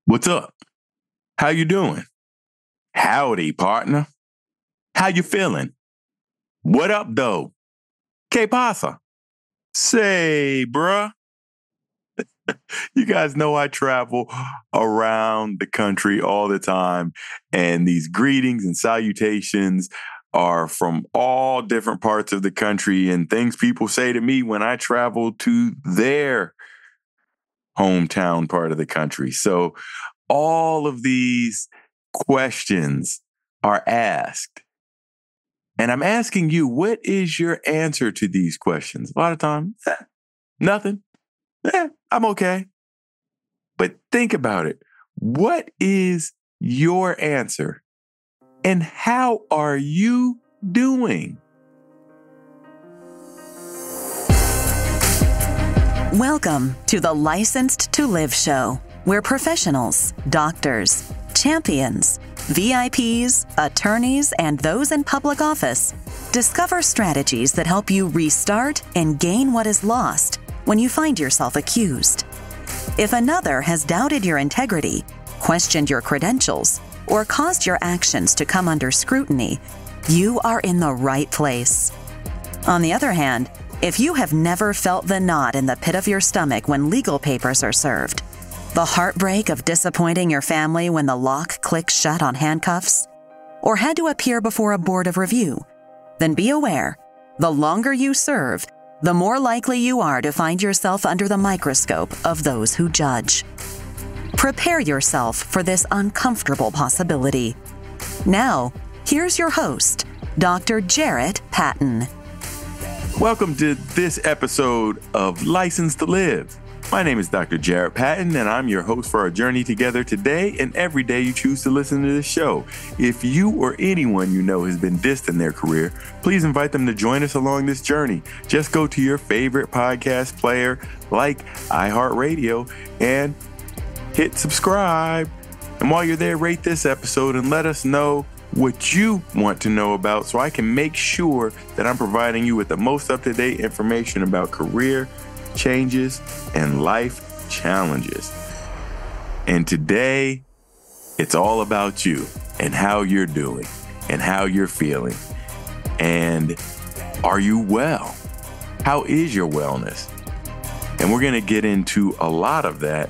What's up? How you doing? Howdy, partner. How you feeling? What up, though? ¿Qué pasa? Say, bruh. You guys know I travel around the country all the time, and these greetings and salutations are from all different parts of the country and things people say to me when I travel to their hometown part of the country. So all of these questions are asked. And I'm asking you, what is your answer to these questions? A lot of times, nothing. I'm okay. But think about it. What is your answer? And how are you doing? Welcome to the Licensed to Live show, where professionals, doctors, champions, VIPs, attorneys, and those in public office discover strategies that help you restart and gain what is lost when you find yourself accused. If another has doubted your integrity, questioned your credentials, or caused your actions to come under scrutiny, you are in the right place. On the other hand, if you have never felt the knot in the pit of your stomach when legal papers are served, the heartbreak of disappointing your family when the lock clicks shut on handcuffs, or had to appear before a board of review, then be aware, the longer you serve, the more likely you are to find yourself under the microscope of those who judge. Prepare yourself for this uncomfortable possibility. Now, here's your host, Dr. Jarret Patton. Welcome to this episode of Licensed to Live. My name is Dr. Jarret Patton, and I'm your host for our journey together today and every day you choose to listen to this show. If you or anyone you know has been dissed in their career, please invite them to join us along this journey. Just go to your favorite podcast player like iHeartRadio and hit subscribe. And while you're there, rate this episode and let us know what you want to know about so I can make sure that I'm providing you with the most up-to-date information about career changes and life challenges. And today, it's all about you and how you're doing and how you're feeling. And are you well? How is your wellness? And we're going to get into a lot of that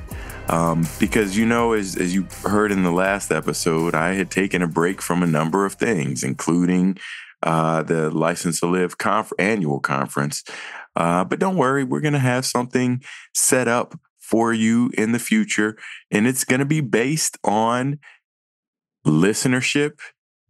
because, you know, as you heard in the last episode, I had taken a break from a number of things, including the License to Live annual conference. But don't worry, we're going to have something set up for you in the future, and it's going to be based on listenership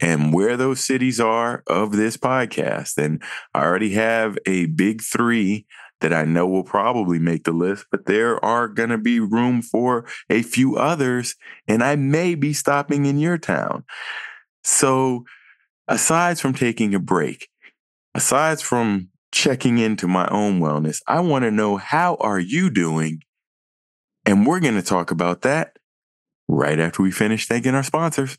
and where those cities are of this podcast. And I already have a big 3 that I know will probably make the list, but there are going to be room for a few others, and I may be stopping in your town. So aside from taking a break, aside from checking into my own wellness, I want to know, how are you doing? And we're going to talk about that right after we finish thanking our sponsors.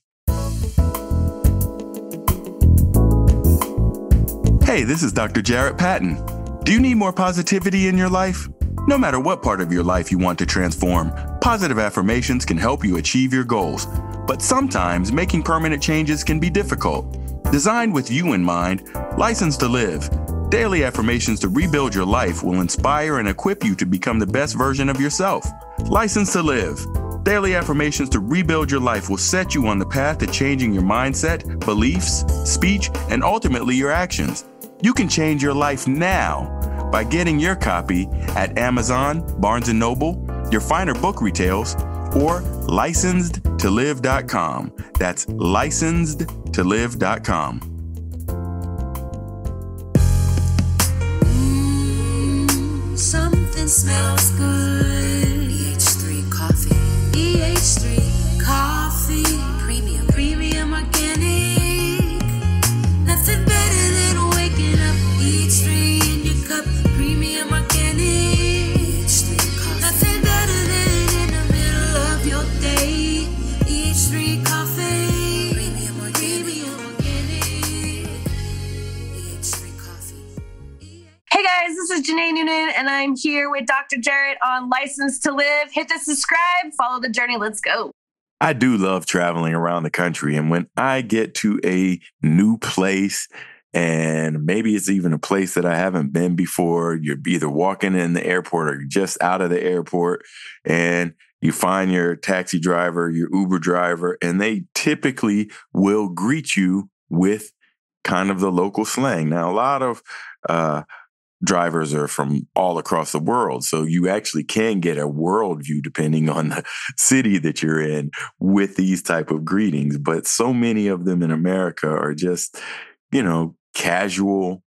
Hey, this is Dr. Jarret Patton. Do you need more positivity in your life? No matter what part of your life you want to transform, positive affirmations can help you achieve your goals. But sometimes making permanent changes can be difficult. Designed with you in mind, Licensed to Live daily affirmations to rebuild your life will inspire and equip you to become the best version of yourself. Licensed to Live daily affirmations to rebuild your life will set you on the path to changing your mindset, beliefs, speech, and ultimately your actions. You can change your life now by getting your copy at Amazon, Barnes & Noble, your finer book retails, or licensedtolive.com. That's licensedtolive.com. Something smells good. EH3 coffee. EH3 coffee. Premium organic. Nothing better than waking up. EH3 in your cup. Premium organic. EH3 coffee. Nothing better than in the middle of your day. EH3 coffee. Premium organic. EH3 coffee. Hey guys, this is Janae Noonan, and I'm here with Dr. Jarret on License to Live. Hit the subscribe, follow the journey. Let's go. I do love traveling around the country. And when I get to a new place, and maybe it's even a place that I haven't been before, you're either walking in the airport or just out of the airport, and you find your taxi driver, your Uber driver, and they typically will greet you with kind of the local slang. Now, a lot of drivers are from all across the world, so you actually can get a worldview depending on the city that you're in with these type of greetings. But so many of them in America are just, casual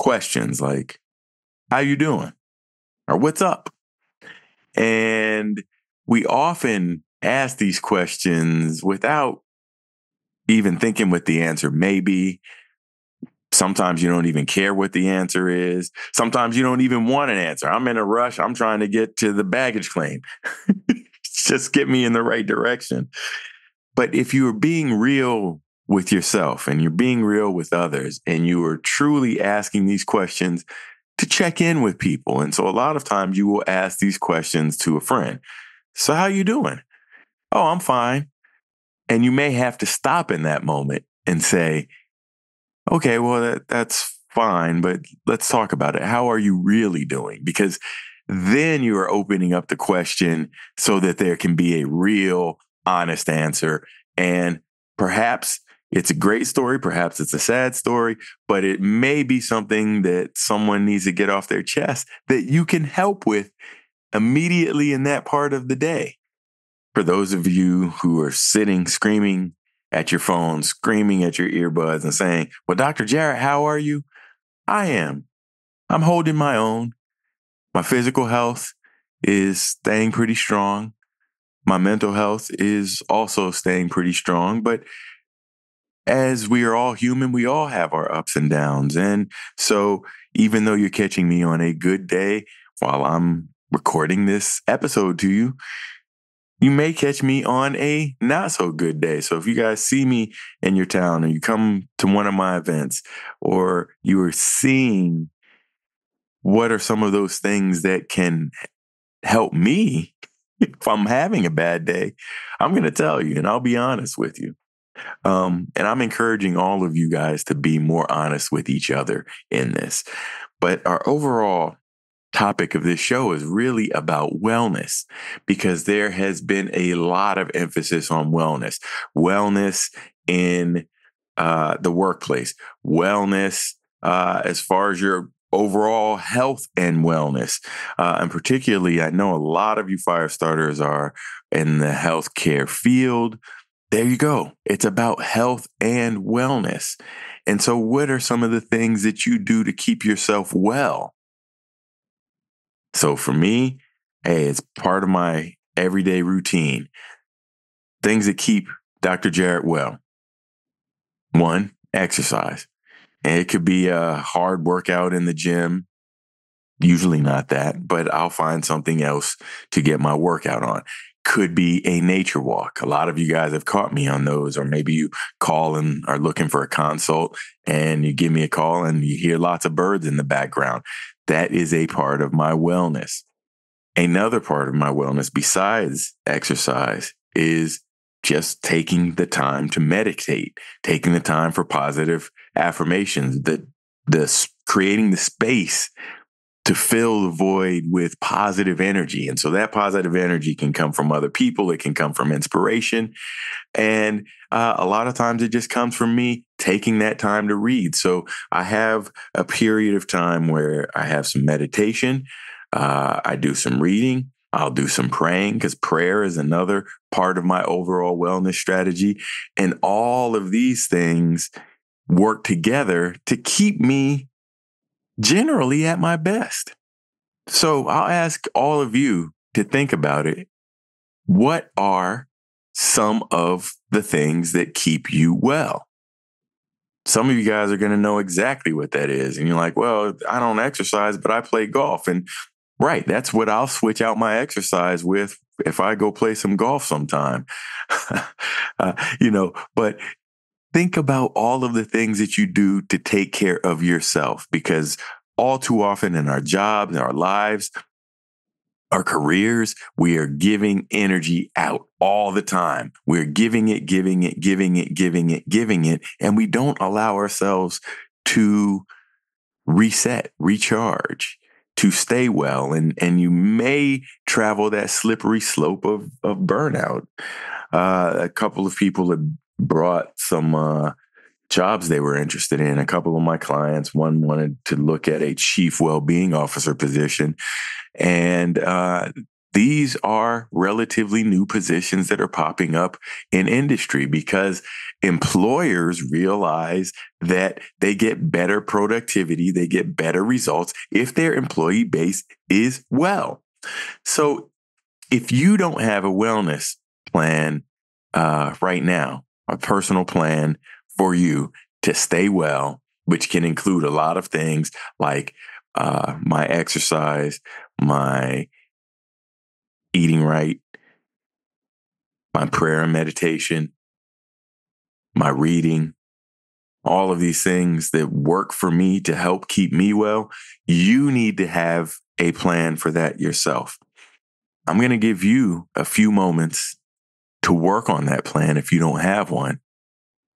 questions like, how you doing? Or what's up? And we often ask these questions without even thinking what the answer may be. Sometimes you don't even care what the answer is. Sometimes you don't even want an answer. I'm in a rush. I'm trying to get to the baggage claim. Just get me in the right direction. But if you are being real with yourself and you're being real with others and you are truly asking these questions to check in with people. And so a lot of times you will ask these questions to a friend. So how you doing? Oh, I'm fine. And you may have to stop in that moment and say, okay, well, that's fine, but let's talk about it. How are you really doing? Because then you are opening up the question so that there can be a real, honest answer. And perhaps it's a great story. Perhaps it's a sad story, but it may be something that someone needs to get off their chest that you can help with immediately in that part of the day. For those of you who are sitting, screaming at your phone, screaming at your earbuds and saying, well, Dr. Jarret, how are you? I am. I'm holding my own. My physical health is staying pretty strong. My mental health is also staying pretty strong. But as we are all human, we all have our ups and downs. And so even though you're catching me on a good day while I'm recording this episode to you, you may catch me on a not so good day. So if you guys see me in your town or you come to one of my events or you are seeing what are some of those things that can help me if I'm having a bad day, I'm going to tell you and I'll be honest with you. And I'm encouraging all of you guys to be more honest with each other in this. But our overall topic of this show is really about wellness because there has been a lot of emphasis on wellness in the workplace, wellness as far as your overall health and wellness. And particularly, I know a lot of you Firestarters are in the healthcare field. There you go. It's about health and wellness. And so what are some of the things that you do to keep yourself well? So for me, hey, it's part of my everyday routine. Things that keep Dr. Jarret well. 1, exercise. And it could be a hard workout in the gym. Usually not that, but I'll find something else to get my workout on. Could be a nature walk. A lot of you guys have caught me on those, or maybe you call and are looking for a consult and you give me a call and you hear lots of birds in the background. That is a part of my wellness. Another part of my wellness besides exercise is just taking the time to meditate, taking the time for positive affirmations, creating the space to fill the void with positive energy. And so that positive energy can come from other people. It can come from inspiration. And a lot of times it just comes from me taking that time to read. So I have a period of time where I have some meditation. I do some reading. I'll do some praying because prayer is another part of my overall wellness strategy. And all of these things work together to keep me generally at my best. So I'll ask all of you to think about it. What are some of the things that keep you well? Some of you guys are going to know exactly what that is. And you're like, well, I don't exercise, but I play golf. And right, that's what I'll switch out my exercise with if I go play some golf sometime. But think about all of the things that you do to take care of yourself, because all too often in our jobs, our lives, our careers, we are giving energy out all the time. We're giving it, and we don't allow ourselves to reset, recharge, to stay well. And you may travel that slippery slope of burnout. A couple of people have brought some jobs they were interested in. A couple of my clients, one wanted to look at a chief well-being officer position. And these are relatively new positions that are popping up in industry because employers realize that they get better productivity, they get better results if their employee base is well. So if you don't have a wellness plan right now, a personal plan for you to stay well, which can include a lot of things like my exercise, my eating right, my prayer and meditation, my reading, all of these things that work for me to help keep me well, you need to have a plan for that yourself. I'm going to give you a few moments to work on that plan if you don't have one,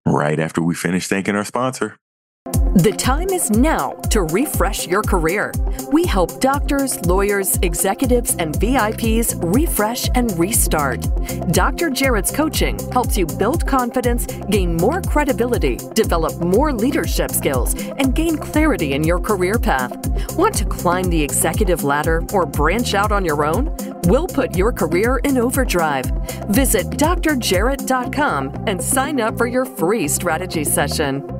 right after we finish thanking our sponsor. The time is now to refresh your career. We help doctors, lawyers, executives, and VIPs refresh and restart. Dr. Jarret's coaching helps you build confidence, gain more credibility, develop more leadership skills, and gain clarity in your career path. Want to climb the executive ladder or branch out on your own? We'll put your career in overdrive. Visit drjarret.com and sign up for your free strategy session.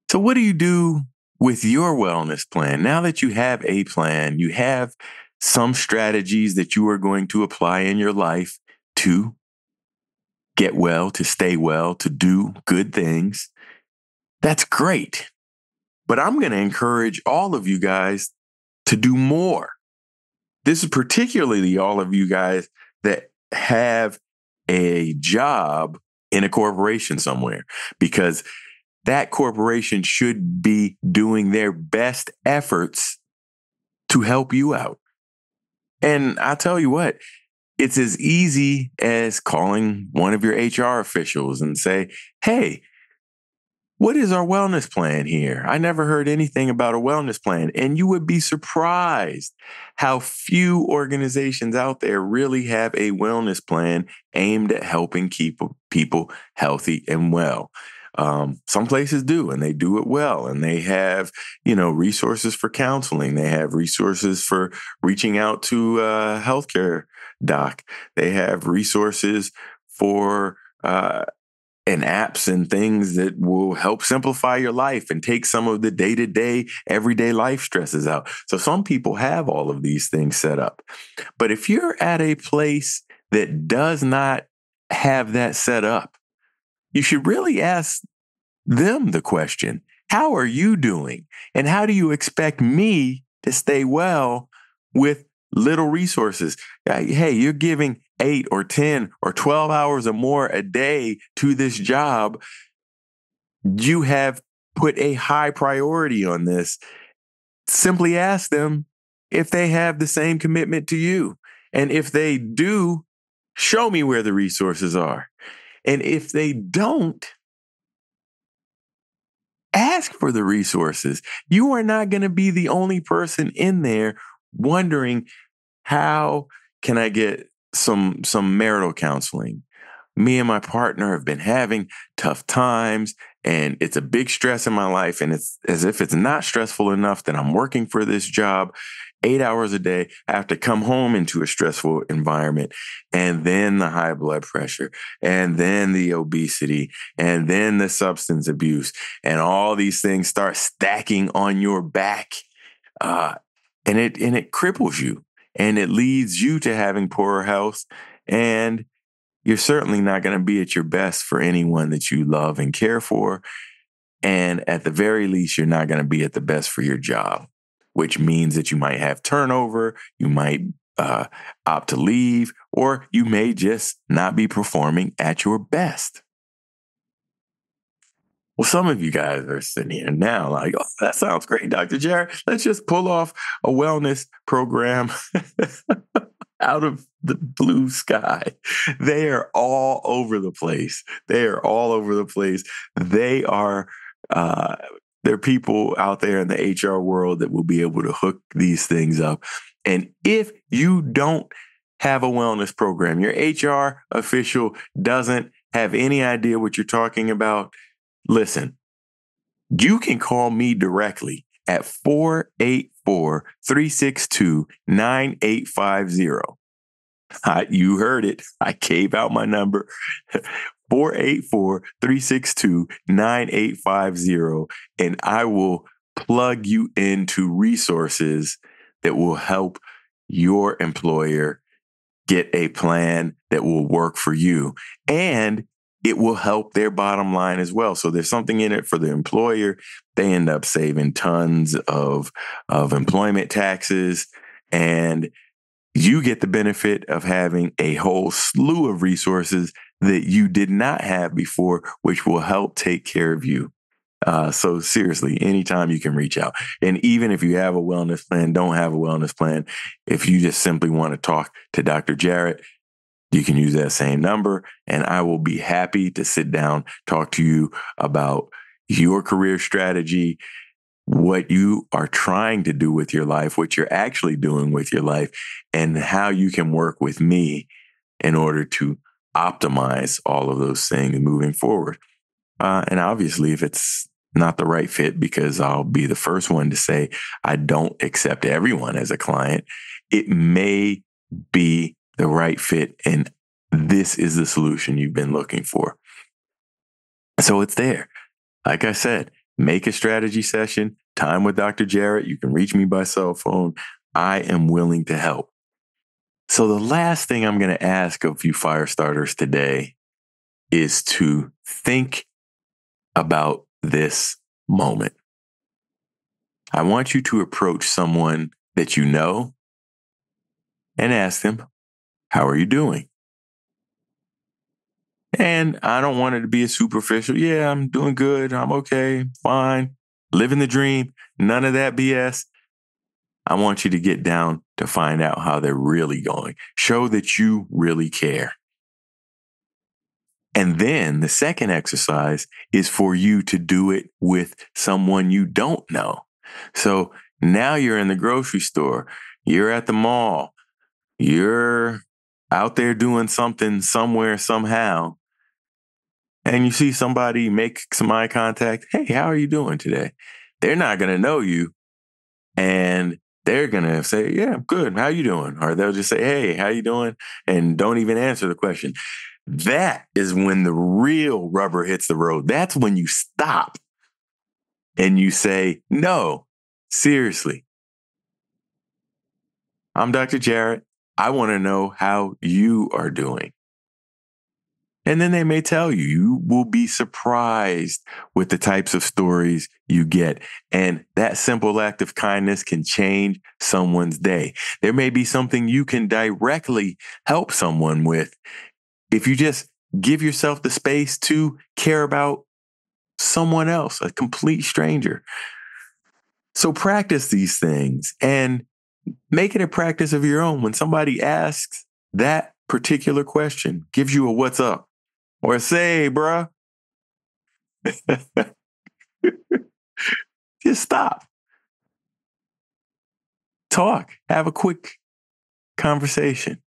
So what do you do with your wellness plan? Now that you have a plan, you have some strategies that you are going to apply in your life to get well, to stay well, to do good things. That's great. But I'm going to encourage all of you guys to do more. This is particularly all of you guys that have a job in a corporation somewhere, because that corporation should be doing their best efforts to help you out. And I'll tell you what, it's as easy as calling one of your HR officials and say, hey, what is our wellness plan here? I never heard anything about a wellness plan. And you would be surprised how few organizations out there really have a wellness plan aimed at helping keep people healthy and well. Some places do, and they do it well. And they have, resources for counseling. They have resources for reaching out to a healthcare doc. They have resources for and apps and things that will help simplify your life and take some of the day-to-day, everyday life stresses out. So some people have all of these things set up. But if you're at a place that does not have that set up, you should really ask them the question, how are you doing? And how do you expect me to stay well with little resources? Hey, you're giving 8 or 10 or 12 hours or more a day to this job. You have put a high priority on this. Simply ask them if they have the same commitment to you. And if they do, show me where the resources are. And if they don't, ask for the resources. You are not going to be the only person in there wondering, how can I get some marital counseling? Me and my partner have been having tough times, and it's a big stress in my life. And it's as if it's not stressful enough that I'm working for this job 8 hours a day. I have to come home into a stressful environment, and then the high blood pressure, and then the obesity, and then the substance abuse, and all these things start stacking on your back, and it cripples you, and it leads you to having poorer health, and you're certainly not going to be at your best for anyone that you love and care for, and at the very least, you're not going to be at the best for your job, which means that you might have turnover, you might opt to leave, or you may just not be performing at your best. Well, some of you guys are sitting here now like, oh, that sounds great, Dr. Jarret. Let's just pull off a wellness program out of the blue sky. They are all over the place. They are all over the place. They are, there are people out there in the HR world that will be able to hook these things up. And if you don't have a wellness program, your HR official doesn't have any idea what you're talking about, listen, you can call me directly at 484-362-9850. You heard it. I gave out my number, 484-362-9850, and I will plug you into resources that will help your employer get a plan that will work for you. And it will help their bottom line as well. So there's something in it for the employer. They end up saving tons of employment taxes, and you get the benefit of having a whole slew of resources that you did not have before, which will help take care of you. So seriously, anytime you can reach out. And even if you have a wellness plan, don't have a wellness plan, if you just simply want to talk to Dr. Jarret, you can use that same number, and I will be happy to sit down, talk to you about your career strategy, what you are trying to do with your life, what you're actually doing with your life, and how you can work with me in order to optimize all of those things moving forward. And obviously, if it's not the right fit, because I'll be the first one to say I don't accept everyone as a client, it may be the right fit, and this is the solution you've been looking for. So it's there. Like I said, make a strategy session, time with Dr. Jarret. You can reach me by cell phone. I am willing to help. So the last thing I'm going to ask of you Firestarters today is to think about this moment. I want you to approach someone that you know and ask them, how are you doing? And I don't want it to be a superficial, yeah, I'm doing good, I'm okay, fine, living the dream, none of that BS. I want you to get down to find out how they're really going. Show that you really care. And then the second exercise is for you to do it with someone you don't know. So now you're in the grocery store, you're at the mall, you're out there doing something somewhere, somehow, and you see somebody make some eye contact. Hey, how are you doing today? They're not going to know you, and they're going to say, yeah, I'm good. How you doing? Or they'll just say, hey, how you doing? And don't even answer the question. That is when the real rubber hits the road. That's when you stop and you say, no, seriously, I'm Dr. Jarret. I want to know how you are doing. And then they may tell you, you will be surprised with the types of stories you get. And that simple act of kindness can change someone's day. There may be something you can directly help someone with if you just give yourself the space to care about someone else, a complete stranger. So practice these things and make it a practice of your own. When somebody asks that particular question, gives you a what's up, or say, bruh, just stop. Talk. Have a quick conversation.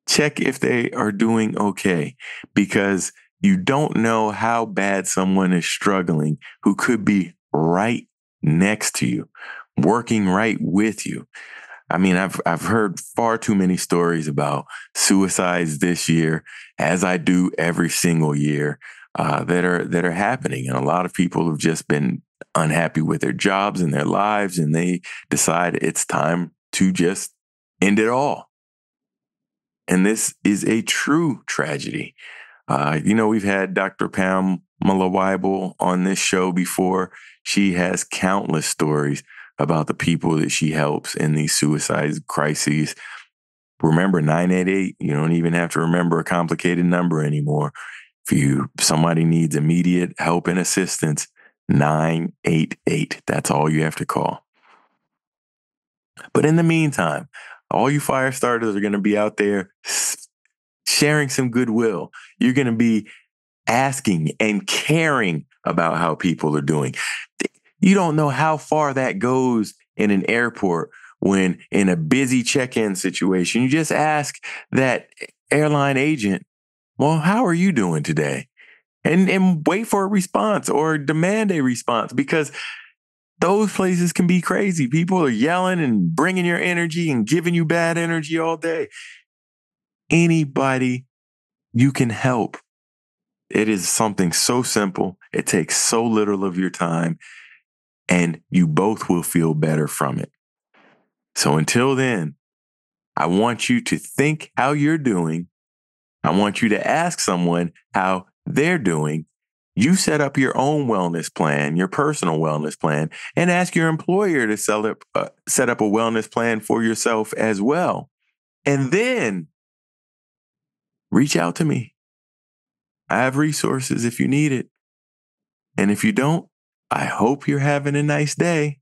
Check if they are doing okay, because you don't know how bad someone is struggling who could be right next to you, working right with you. I mean, I've heard far too many stories about suicides this year, as I do every single year, that are happening. And a lot of people have just been unhappy with their jobs and their lives, and they decide it's time to just end it all. And this is a true tragedy. We've had Dr. Pamela Weibel on this show before. She has countless stories about the people that she helps in these suicide crises. Remember 988, you don't even have to remember a complicated number anymore. If somebody needs immediate help and assistance, 988. That's all you have to call. But in the meantime, all you fire starters are going to be out there sharing some goodwill. You're going to be asking and caring about how people are doing. You don't know how far that goes in an airport when in a busy check-in situation, you just ask that airline agent, well, how are you doing today? And wait for a response or demand a response, because those places can be crazy. People are yelling and bringing your energy and giving you bad energy all day. Anybody you can help. It is something so simple. It takes so little of your time, and you both will feel better from it. So until then, I want you to think how you're doing. I want you to ask someone how they're doing. You set up your own wellness plan, your personal wellness plan, and ask your employer to set up a wellness plan for yourself as well. And then reach out to me. I have resources if you need it. And if you don't, I hope you're having a nice day.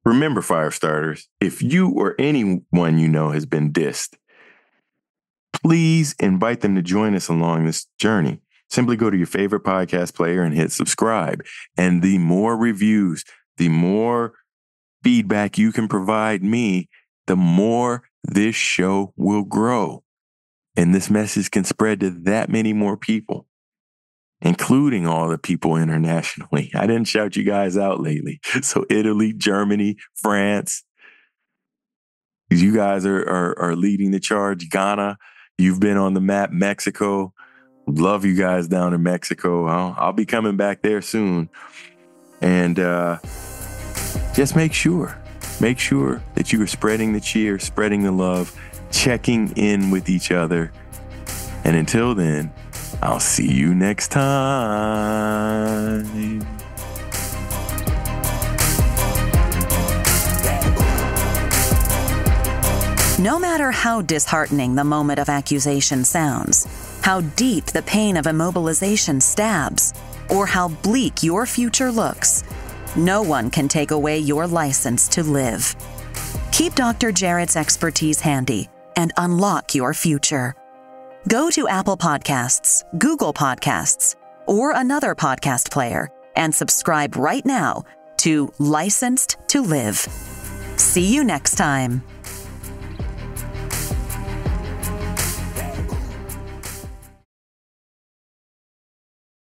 Remember, Firestarters, if you or anyone you know has been dissed, please invite them to join us along this journey. Simply go to your favorite podcast player and hit subscribe. And the more reviews, the more feedback you can provide me, the more this show will grow. And this message can spread to that many more people, including all the people internationally. I didn't shout you guys out lately. So Italy, Germany, France, you guys are leading the charge. Ghana, you've been on the map. Mexico, love you guys down in Mexico. I'll be coming back there soon. And just make sure that you are spreading the cheer, spreading the love, checking in with each other. And until then, I'll see you next time. No matter how disheartening the moment of accusation sounds, how deep the pain of immobilization stabs, or how bleak your future looks, no one can take away your license to live. Keep Dr. Jarret's expertise handy and unlock your future. Go to Apple Podcasts, Google Podcasts, or another podcast player and subscribe right now to Licensed to Live. See you next time.